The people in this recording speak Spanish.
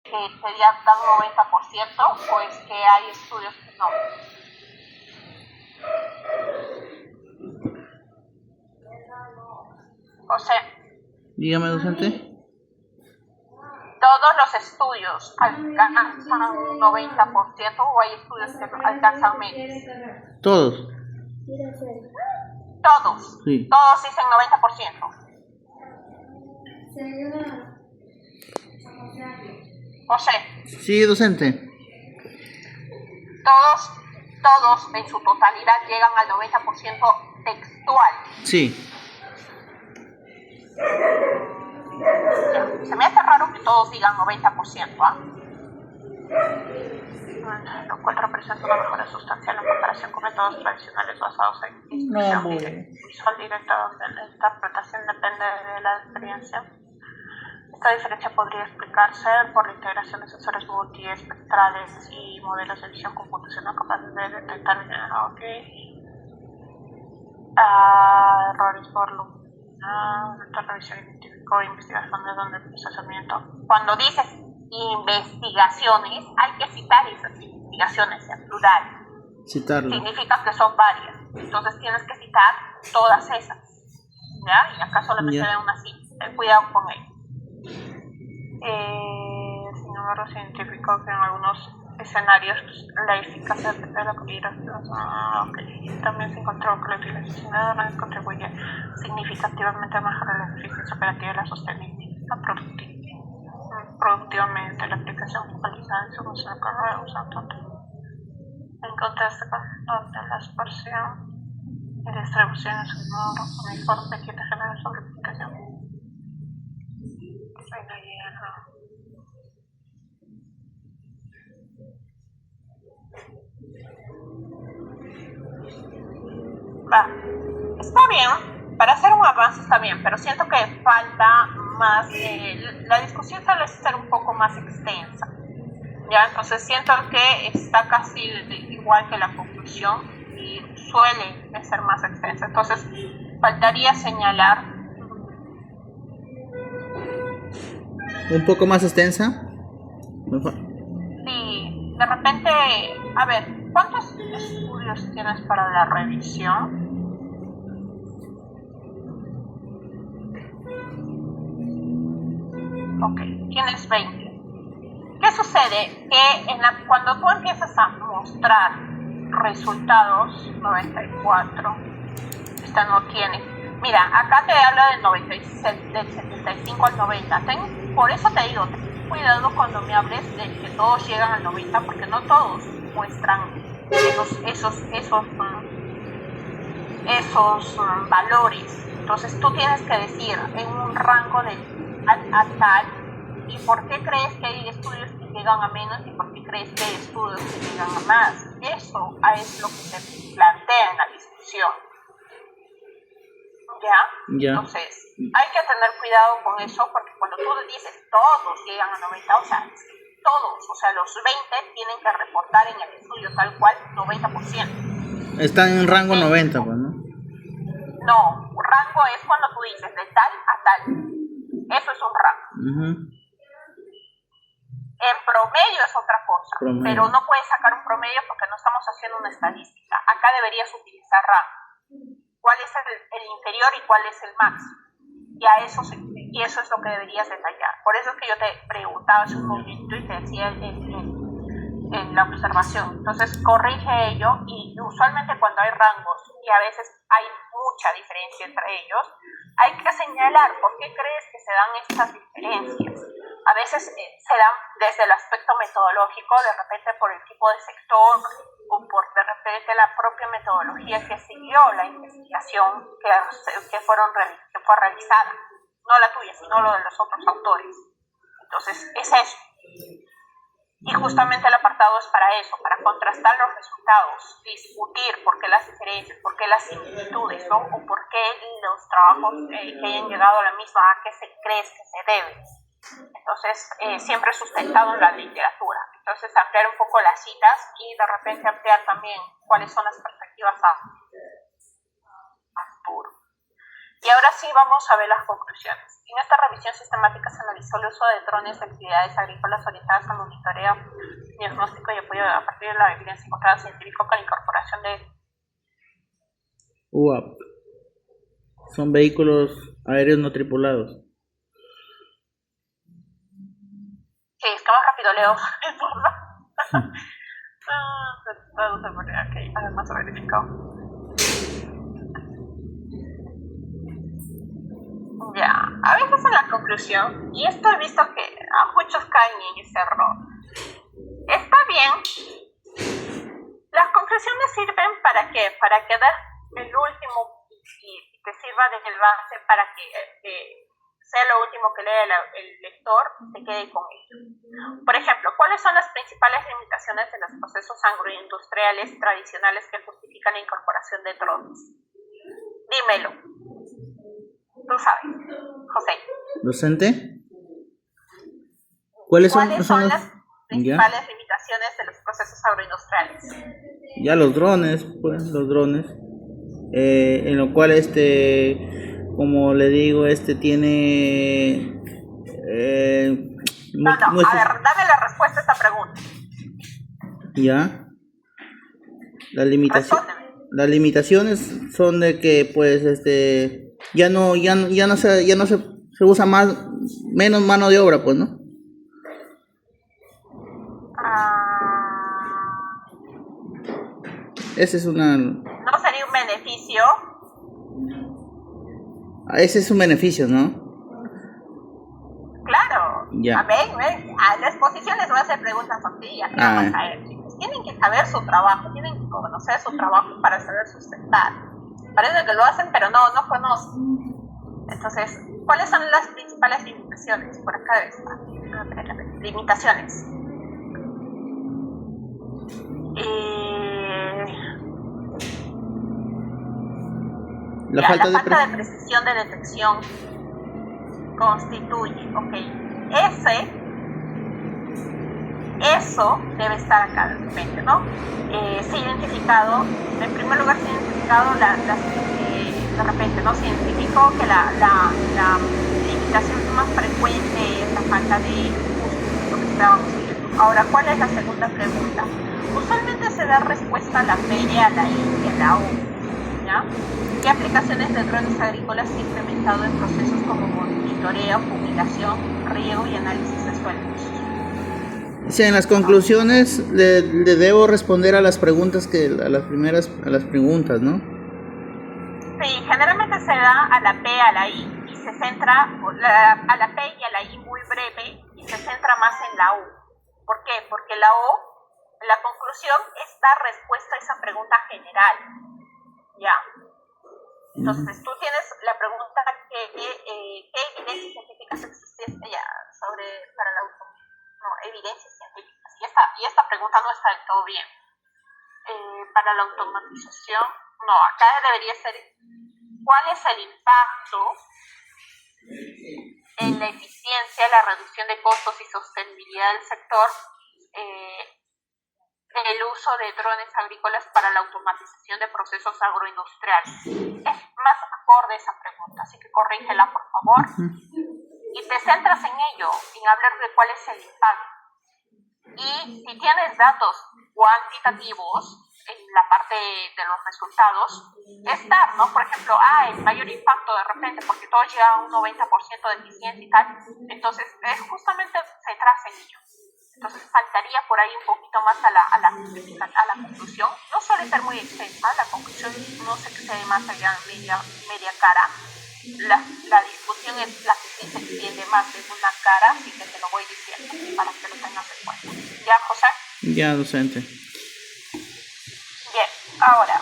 que ya dan 90% o es que hay estudios que no. José. Dígame, docente. ¿Todos los estudios alcanzan un 90% o hay estudios que alcanzan menos? Todos. Todos. Sí. Todos dicen 90%. José. Sí, docente. Todos en su totalidad llegan al 90% textual. Sí. Se me hace raro que todos digan 90%, lo cual representa una mejora sustancial en comparación con métodos tradicionales basados en instrucción visual directa, donde la interpretación depende de la experiencia. Esta diferencia podría explicarse por la integración de sensores multiespectrales y modelos de visión computacional capaces de detectar errores por la revisión identificó investigaciones donde el procesamiento. Cuando dices investigaciones, hay que citar esas investigaciones en plural. Citarlo. Significa que son varias. Entonces tienes que citar todas esas. ¿Ya? Y acá solamente ven una cita. Ten cuidado con ello. Sin embargo, se identificó que en algunos escenarios la eficacia de la okay. También se encontró que la utilización de datos contribuye significativamente a mejorar la eficiencia operativa y la sostenibilidad productivamente. La aplicación focalizada en su función de carrera usando en contraste con donde la dispersión y distribución es un modo uniforme que te genera sobreaplicación. Está bien, para hacer un avance está bien, pero siento que falta más, la discusión suele ser un poco más extensa, ¿ya? Entonces siento que está casi igual que la conclusión y suele ser más extensa, entonces faltaría señalar. ¿Un poco más extensa? Mejor. Sí, de repente, a ver, ¿cuántos estudios tienes para la revisión? Ok, tienes 20. ¿Qué sucede? Que cuando tú empiezas a mostrar resultados, 94, esta no tiene. Mira, acá te habla del 97, del 75 al 90. Por eso te digo, ten cuidado cuando me hables de que todos llegan al 90, porque no todos muestran esos valores. Entonces tú tienes que decir en un rango de a tal, y por qué crees que hay estudios que llegan a menos y por qué crees que hay estudios que llegan a más. Eso es lo que se plantea en la discusión. ¿Ya? Entonces, hay que tener cuidado con eso, porque cuando tú dices todos llegan a 90, o sea, los 20 tienen que reportar en el estudio tal cual 90%. Están en rango 90, pues, ¿no? No, rango es cuando tú dices de tal a tal. Eso es un rango. En promedio es otra cosa, pero no puedes sacar un promedio porque no estamos haciendo una estadística. Acá deberías utilizar rango. ¿Cuál es el inferior y cuál es el máximo? Y eso es lo que deberías detallar. Por eso es que yo te preguntaba hace un momento y te decía en la observación. Entonces corrige ello, y usualmente cuando hay rangos y a veces hay mucha diferencia entre ellos, hay que señalar por qué crees que se dan estas diferencias. A veces se dan desde el aspecto metodológico, de repente por el tipo de sector o por de repente la propia metodología que siguió la investigación que fue realizada, no la tuya, sino lo de los otros autores. Entonces es eso. Y justamente el apartado es para eso, para contrastar los resultados, discutir por qué las diferencias, por qué las similitudes, ¿no? O por qué los trabajos que hayan llegado a la misma, a qué se cree que se debe. Entonces, siempre sustentado en la literatura. Entonces, ampliar un poco las citas y de repente ampliar también cuáles son las perspectivas a futuro. Y ahora sí vamos a ver las conclusiones. En esta revisión sistemática se analizó el uso de drones de actividades agrícolas orientadas al monitoreo, diagnóstico y apoyo a partir de la evidencia encontrada científica con la incorporación de UAP. Son vehículos aéreos no tripulados. Sí, es que más rápido leo. Ok, además verificado. Ya, a veces en la conclusión, y esto he visto que a muchos caen en ese error. Está bien, las conclusiones sirven para qué, para que des el último y te sirva de base para que sea lo último que lee el lector y se quede con ello. Por ejemplo, ¿cuáles son las principales limitaciones de los procesos agroindustriales tradicionales que justifican la incorporación de drones? Dímelo. Tú sabes, José. ¿Docente? ¿Cuáles son las principales limitaciones de los procesos agroindustriales? Ya los drones, pues, los drones. En lo cual como le digo, tiene No, a ver, dame la respuesta a esta pregunta. Ya. Las limitaciones son de que pues ya no se usa menos mano de obra, pues, ¿no? Ese es una... ¿No sería un beneficio? Ese es un beneficio, ¿no? Claro. Ya. A ver, a la exposición les voy a hacer preguntas sencillas. Vamos a ver, chicos. Tienen que saber su trabajo, tienen que conocer su trabajo para saber sustentar. Parece que lo hacen, pero no conocen. Entonces, ¿cuáles son las principales limitaciones? Por acá debe estar. Limitaciones. La falta de precisión de detección constituye, eso debe estar acá de repente, ¿no? Se ha identificado, en primer lugar se ha identificado de repente, ¿no? Se identificó que la limitación más frecuente es la falta de uso, lo que estábamos viendo. Ahora, ¿cuál es la segunda pregunta? Usualmente se da respuesta a la P y a la I y a la U, ¿ya? ¿Qué aplicaciones de drones agrícolas se han implementado en procesos como monitoreo, fumigación, riego y análisis de suelos? Sí, en las conclusiones le debo responder a las preguntas a las preguntas, ¿no? Sí, generalmente se da a la P, a la I y se centra a la P y a la I muy breve y se centra más en la U. ¿Por qué? Porque la O, la conclusión es dar respuesta a esa pregunta general, ¿ya? Entonces, tú tienes la pregunta ¿qué evidencias científicas existen para la evidencias científicas? Y esta pregunta no está del todo bien. Para la automatización, no, acá debería ser ¿cuál es el impacto en la eficiencia, la reducción de costos y sostenibilidad del sector el uso de drones agrícolas para la automatización de procesos agroindustriales? Es más acorde esa pregunta, así que corrígela por favor y te centras en ello, en hablar de cuál es el impacto. Y si tienes datos cuantitativos en la parte de los resultados, estar, ¿no? Por ejemplo, el mayor impacto de repente porque todo llega a un 90% de eficiencia y tal, entonces es justamente centrarse en ello. Entonces faltaría por ahí un poquito más a la conclusión. No suele ser muy extensa, la conclusión no se excede más allá de media cara. La discusión es la que sí se extiende más de una cara, así que te lo voy diciendo para que lo tengas en cuenta. ¿Ya, José? Ya, docente. Bien, ahora,